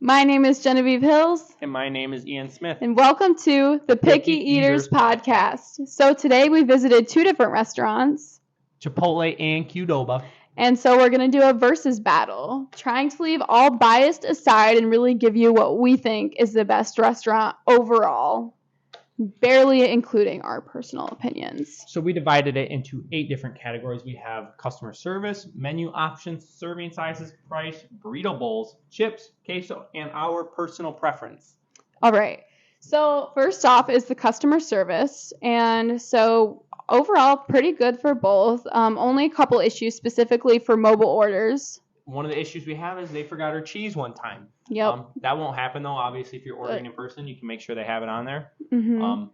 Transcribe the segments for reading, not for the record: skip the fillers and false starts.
My name is Genevieve Hills. And my name is Ian Smith. And welcome to the Picky Eaters Podcast. So today we visited two different restaurants. Chipotle and Qdoba. And so we're going to do a versus battle, trying to leave all bias aside and really give you what we think is the best restaurant overall, barely including our personal opinions. So we divided it into 8 different categories. We have customer service, menu options, serving sizes, price, burrito bowls, chips, queso, and our personal preference. All right. So first off is the customer service. And so overall, pretty good for both. Only a couple issues specifically for mobile orders. One of the issues we have is they forgot our cheese one time. Yep. That won't happen, though. Obviously, if you're ordering in person, you can make sure they have it on there. Mm-hmm.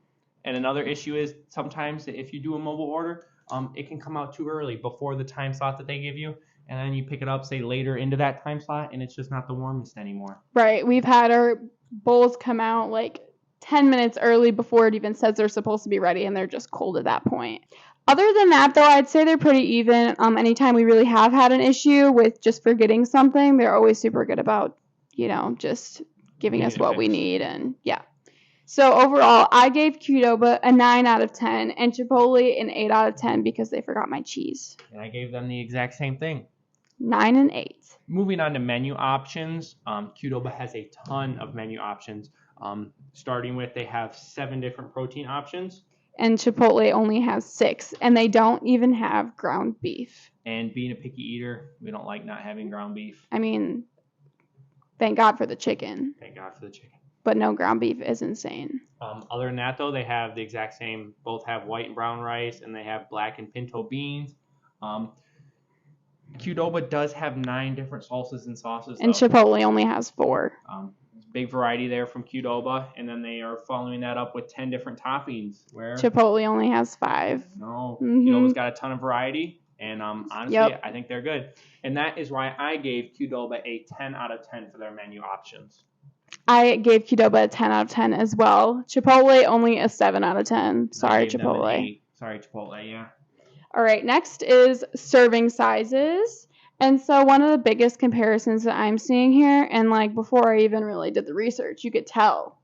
And another issue is sometimes if you do a mobile order, it can come out too early before the time slot that they give you. And then you pick it up, say, later into that time slot, and it's just not the warmest anymore. Right. We've had our bowls come out like 10 minutes early before it even says they're supposed to be ready, and they're just cold at that point. Other than that, though, I'd say they're pretty even. Anytime we really have had an issue with just forgetting something, they're always super good about, just giving us what we need. And yeah. So overall, I gave Qdoba a 9 out of 10 and Chipotle an 8 out of 10 because they forgot my cheese. And I gave them the exact same thing. 9 and 8. Moving on to menu options, Qdoba has a ton of menu options. Starting with, they have 7 different protein options. And Chipotle only has 6, and they don't even have ground beef. And being a picky eater, we don't like not having ground beef. I mean, thank God for the chicken. Thank God for the chicken. But no ground beef is insane. Other than that, though, they have the exact same. Both have white and brown rice, and they have black and pinto beans. Qdoba does have 9 different salsas and sauces. And Chipotle only has 4. Big variety there from Qdoba, and then they are following that up with 10 different toppings. Where Chipotle only has 5. No, Qdoba's got a ton of variety, and honestly, I think they're good. And that is why I gave Qdoba a 10 out of 10 for their menu options. I gave Qdoba a 10 out of 10 as well. Chipotle only a 7 out of 10. Sorry, Chipotle. Sorry, Chipotle, yeah. All right, next is serving sizes. And so one of the biggest comparisons that I'm seeing here, and like before I even really did the research, you could tell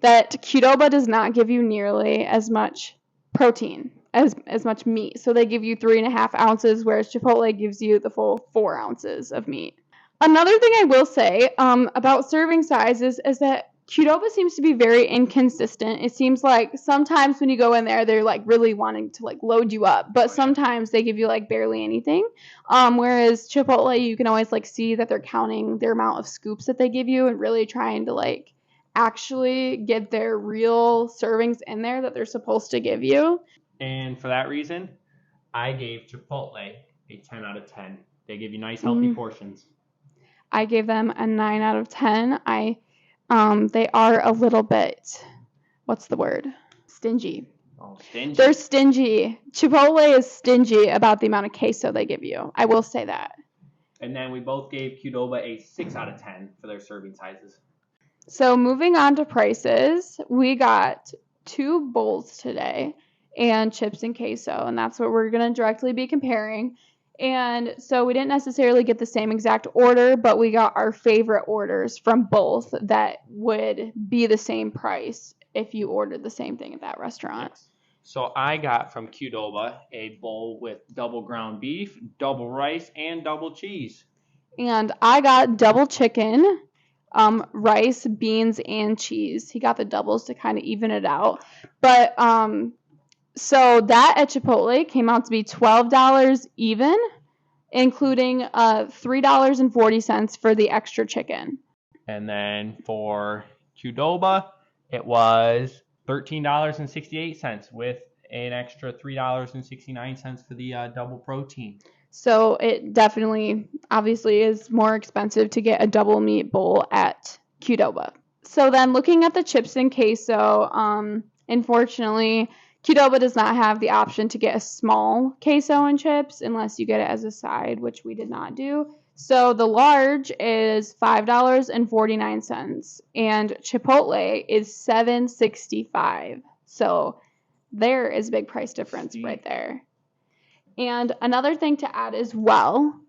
that Qdoba does not give you nearly as much protein, as much meat. So they give you 3.5 ounces, whereas Chipotle gives you the full 4 ounces of meat. Another thing I will say about serving sizes is that Qdoba seems to be very inconsistent. It seems like sometimes when you go in there, they're like really wanting to like load you up, but sometimes they give you like barely anything. Whereas Chipotle, you can always like see that they're counting their amount of scoops that they give you and really trying to like actually get their real servings in there that they're supposed to give you. And for that reason, I gave Chipotle a 10 out of 10. They give you nice, healthy portions. I gave them a 9 out of 10. They are a little bit, what's the word? Stingy. Oh, stingy. They're stingy. Chipotle is stingy about the amount of queso they give you. I will say that. And then we both gave Qdoba a 6 out of 10 for their serving sizes. So moving on to prices, we got 2 bowls today and chips and queso, and that's what we're going to directly be comparing. And so we didn't necessarily get the same exact order, but we got our favorite orders from both that would be the same price if you ordered the same thing at that restaurant. Yes. So I got from Qdoba a bowl with double ground beef, double rice, and double cheese. And I got double chicken, rice, beans, and cheese. He got the doubles to kind of even it out. But so that at Chipotle came out to be $12 even, including $3.40 for the extra chicken. And then for Qdoba, it was $13.68 with an extra $3.69 for the double protein. So it definitely, obviously, is more expensive to get a double meat bowl at Qdoba. So then looking at the chips and queso, unfortunately, Qdoba does not have the option to get a small queso and chips unless you get it as a side, which we did not do. So the large is $5.49 and Chipotle is $7.65. So there is a big price difference right there. And another thing to add as well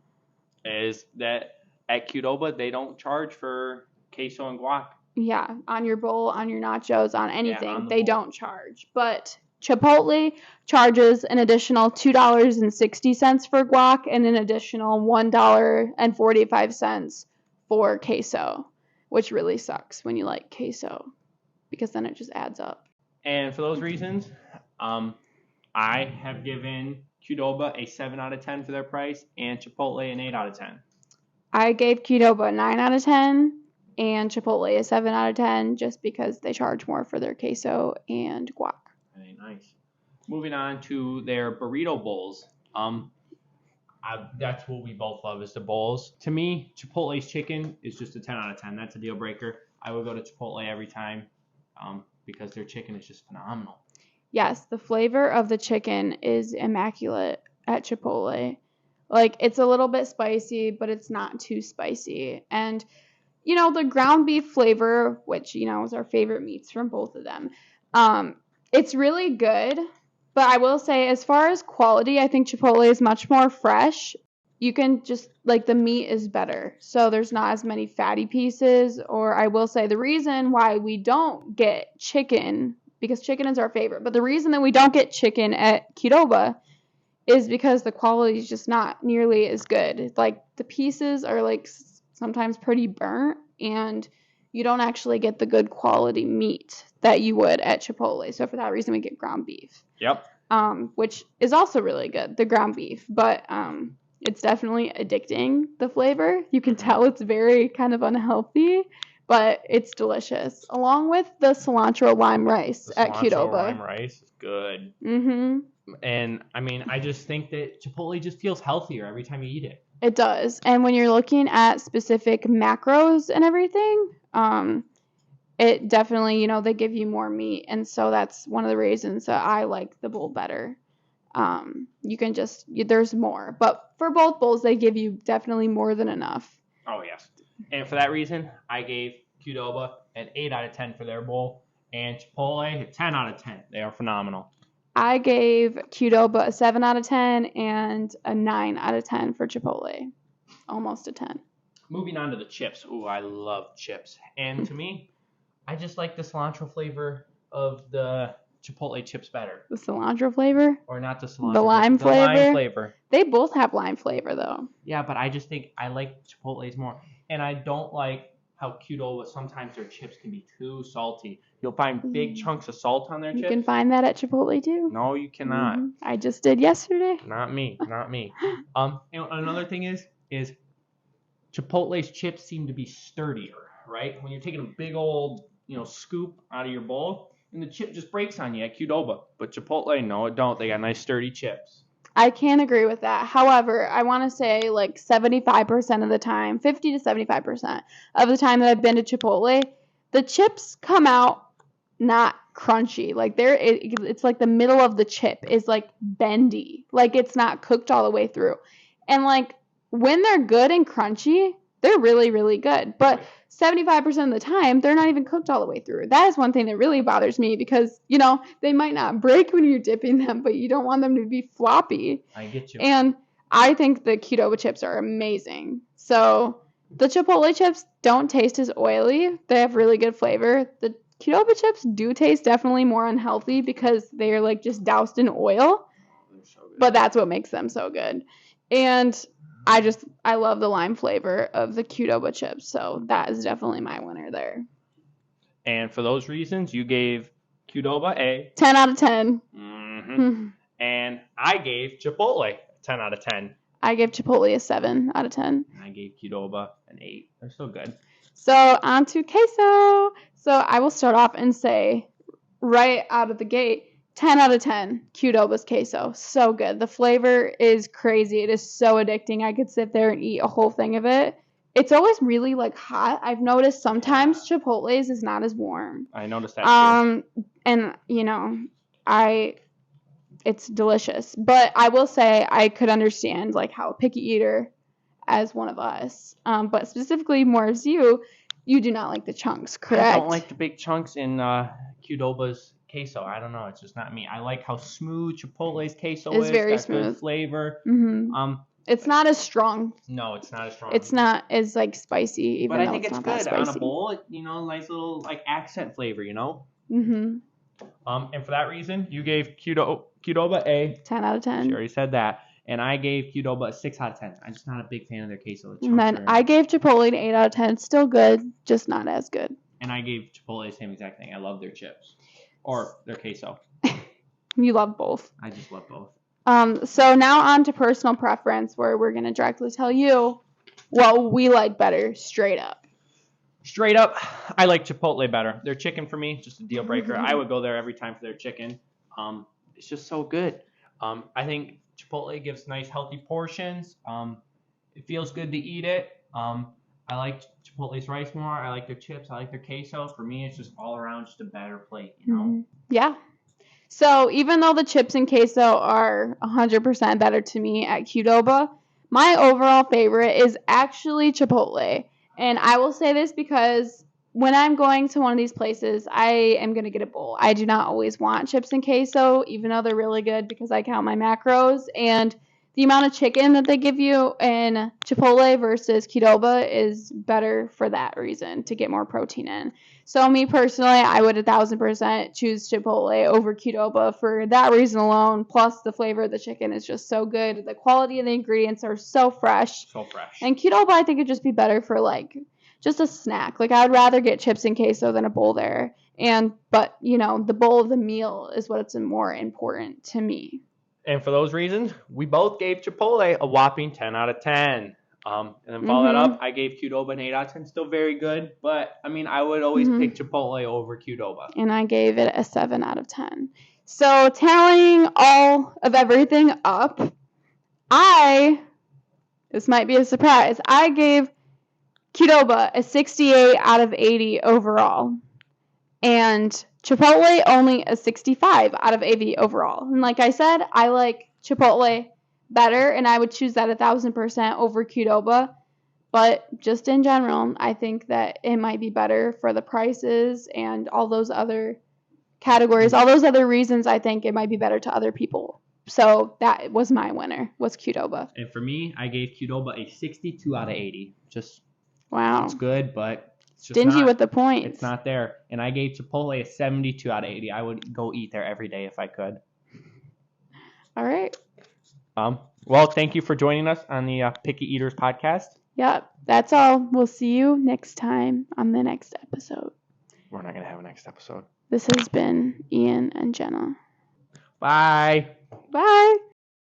is that at Qdoba, they don't charge for queso and guac. Yeah, on your bowl, on your nachos, on anything. on the They bowl. don't charge. But Chipotle charges an additional $2.60 for guac and an additional $1.45 for queso, which really sucks when you like queso because then it just adds up. And for those reasons, I have given Qdoba a 7 out of 10 for their price and Chipotle an 8 out of 10. I gave Qdoba a 9 out of 10 and Chipotle a 7 out of 10 just because they charge more for their queso and guac. Very nice. Moving on to their Burrito Bowls. That's what we both love is the bowls. To me, Chipotle's chicken is just a 10 out of 10. That's a deal breaker. I would go to Chipotle every time because their chicken is just phenomenal. Yes, the flavor of the chicken is immaculate at Chipotle. Like, it's a little bit spicy, but it's not too spicy. And, the ground beef flavor, which, is our favorite meats from both of them, it's really good. But I will say, as far as quality, I think Chipotle is much more fresh. You can just, the meat is better. So there's not as many fatty pieces. Or I will say the reason why we don't get chicken, because chicken is our favorite, but the reason that we don't get chicken at Qdoba is because the quality is just not nearly as good. Like, the pieces are, sometimes pretty burnt, and you don't actually get the good quality meat that you would at Chipotle. So for that reason, we get ground beef. Yep. Which is also really good, the ground beef. But it's definitely addicting, the flavor. You can tell it's very kind of unhealthy, but it's delicious. Along with the cilantro lime rice at Qdoba. Cilantro lime rice is good. Mm-hmm. And, I just think that Chipotle just feels healthier every time you eat it. It does. And when you're looking at specific macros and everything, it definitely, they give you more meat. And so that's one of the reasons that I like the bowl better. You can there's more. But for both bowls, they give you definitely more than enough. Oh, yes. And for that reason, I gave Qdoba an 8 out of 10 for their bowl and Chipotle a 10 out of 10. They are phenomenal. I gave Qdoba a 7 out of 10 and a 9 out of 10 for Chipotle. Almost a 10. Moving on to the chips. Ooh, I love chips. And to me, I just like the cilantro flavor of the Chipotle chips better. The cilantro flavor? Or not the cilantro. The lime flavor? The lime flavor. They both have lime flavor, though. Yeah, but I just think I like Chipotle's more. And I don't like how Qdoba, sometimes their chips can be too salty. You'll find big chunks of salt on their chips. You can find that at Chipotle, too. No, you cannot. Mm-hmm. I just did yesterday. Not me. And another thing is Chipotle's chips seem to be sturdier, right? When you're taking a big old, scoop out of your bowl, and the chip just breaks on you at Qdoba. But Chipotle, no, it don't. They got nice sturdy chips. I can agree with that. However, I want to say 75% of the time, 50 to 75% of the time that I've been to Chipotle, the chips come out not crunchy. It's like the middle of the chip is bendy. It's not cooked all the way through. And when they're good and crunchy, they're really, really good. But 75% of the time, they're not even cooked all the way through. That is one thing that really bothers me because, they might not break when you're dipping them, but you don't want them to be floppy. I get you. And I think the Qdoba chips are amazing. So the Chipotle chips don't taste as oily. They have really good flavor. The Qdoba chips do taste definitely more unhealthy because they're just doused in oil. They're so good. But that's what makes them so good. And I love the lime flavor of the Qdoba chips, so that is definitely my winner there. And for those reasons, you gave Qdoba a 10 out of 10. Mm-hmm. And I gave Chipotle a 10 out of 10. I gave Chipotle a 7 out of 10. And I gave Qdoba an 8. They're so good. So on to queso. So I will start off and say, right out of the gate, 10 out of 10, Qdoba's queso. So good. The flavor is crazy. It is so addicting. I could sit there and eat a whole thing of it. It's always really hot. I've noticed sometimes Chipotle's is not as warm. I noticed that too. And it's delicious. But I will say I could understand how a picky eater as one of us, but specifically more as you do not like the chunks, correct? I don't like the big chunks in Qdoba's queso. I don't know. It's just not me. I like how smooth Chipotle's queso is. It's very got smooth. Good flavor. Mm-hmm. It's not as strong. No, it's not as strong. It's not as like spicy, even but I though think it's it's not that good on spicy. a bowl. Nice little like accent flavor. Mm-hmm. And for that reason, you gave Qdoba a 10 out of 10. She already said that. And I gave Qdoba a 6 out of 10. I'm just not a big fan of their queso. And then I gave Chipotle an 8 out of 10. It's still good, just not as good. And I gave Chipotle the same exact thing. I love their chips. Or their queso. You love both. I just love both. So now on to personal preference, where we're going to directly tell you what we like better, straight up. Straight up, I like Chipotle better. Their chicken for me, just a deal breaker. I would go there every time for their chicken. It's just so good. I think Chipotle gives nice, healthy portions. It feels good to eat it. I like Chipotle's rice more. I like their chips. I like their queso. For me, it's just all around just a better plate, Yeah. So even though the chips and queso are 100% better to me at Qdoba, my overall favorite is actually Chipotle. And I will say this because when I'm going to one of these places, I am going to get a bowl. I do not always want chips and queso, even though they're really good because I count my macros. And the amount of chicken that they give you in Chipotle versus Qdoba is better for that reason, to get more protein in. So me personally, I would 1,000% choose Chipotle over Qdoba for that reason alone. Plus the flavor of the chicken is just so good. The quality of the ingredients are so fresh. So fresh. And Qdoba, I think, would just be better for like just a snack. Like I would rather get chips and queso than a bowl there. But the bowl of the meal is what's more important to me. And for those reasons, we both gave Chipotle a whopping 10 out of 10. And then follow that up, I gave Qdoba an 8 out of 10. Still very good, but I would always pick Chipotle over Qdoba. And I gave it a 7 out of 10. So tallying all of everything up, this might be a surprise, I gave Qdoba a 68 out of 80 overall. And Chipotle only a 65 out of 80 overall. And like I said, I like Chipotle better, and I would choose that 1,000% over Qdoba. But just in general, I think that it might be better for the prices and all those other categories, all those other reasons. I think it might be better to other people. So that was my winner, was Qdoba. And for me, I gave Qdoba a 62 out of 80. Just wow, it's good, but it's just stingy with the points. It's not there. And I gave Chipotle a 72 out of 80. I would go eat there every day if I could. All right. Well, thank you for joining us on the Picky Eaters podcast. Yep, that's all. We'll see you next time on the next episode. We're not going to have a next episode. This has been Ian and Jenna. Bye. Bye.